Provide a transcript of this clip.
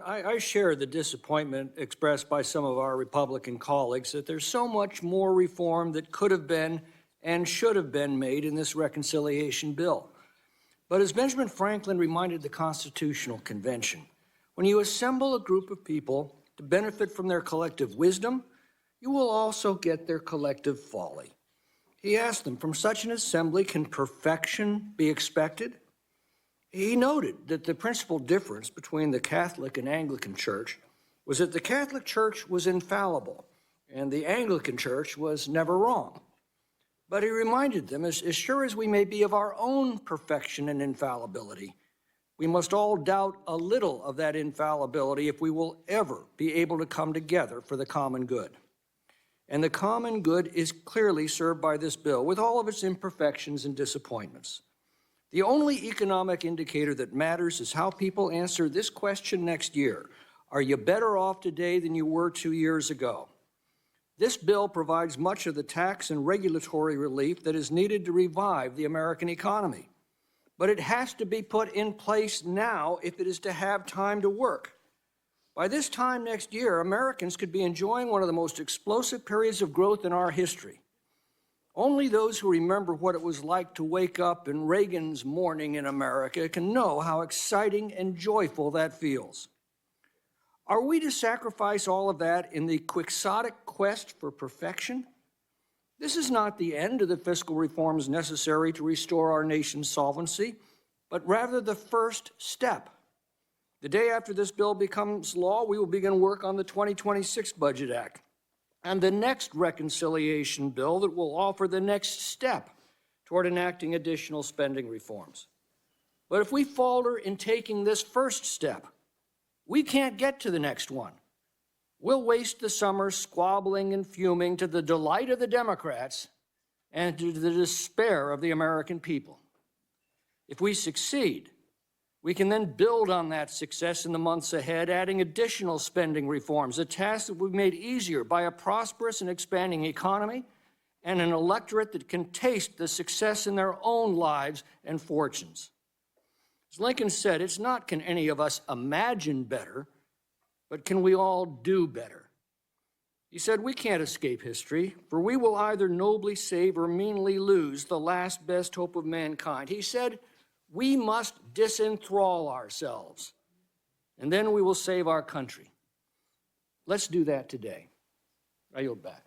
I share the disappointment expressed by some of our Republican colleagues that there's so much more reform that could have been and should have been made in this reconciliation bill. But as Benjamin Franklin reminded the Constitutional Convention, when you assemble a group of people to benefit from their collective wisdom, you will also get their collective folly. He asked them, from such an assembly, can perfection be expected? He noted that the principal difference between the Catholic and Anglican Church was that the Catholic Church was infallible and the Anglican Church was never wrong. But he reminded them, as sure as we may be of our own perfection and infallibility, we must all doubt a little of that infallibility if we will ever be able to come together for the common good. And the common good is clearly served by this bill, with all of its imperfections and disappointments. The only economic indicator that matters is how people answer this question next year. Are you better off today than you were 2 years ago? This bill provides much of the tax and regulatory relief that is needed to revive the American economy. But it has to be put in place now if it is to have time to work. By this time next year, Americans could be enjoying one of the most explosive periods of growth in our history. Only those who remember what it was like to wake up in Reagan's morning in America can know how exciting and joyful that feels. Are we to sacrifice all of that in the quixotic quest for perfection? This is not the end of the fiscal reforms necessary to restore our nation's solvency, but rather the first step. The day after this bill becomes law, we will begin work on the 2026 Budget Act and the next reconciliation bill that will offer the next step toward enacting additional spending reforms. But if we falter in taking this first step, we can't get to the next one. We'll waste the summer squabbling and fuming to the delight of the Democrats and to the despair of the American people. If we succeed, we can then build on that success in the months ahead, adding additional spending reforms, a task that will be made easier by a prosperous and expanding economy and an electorate that can taste the success in their own lives and fortunes. As Lincoln said, it's not can any of us imagine better, but can we all do better? He said, we can't escape history, for we will either nobly save or meanly lose the last best hope of mankind. He said, we must disenthrall ourselves, and then we will save our country. Let's do that today. I yield back.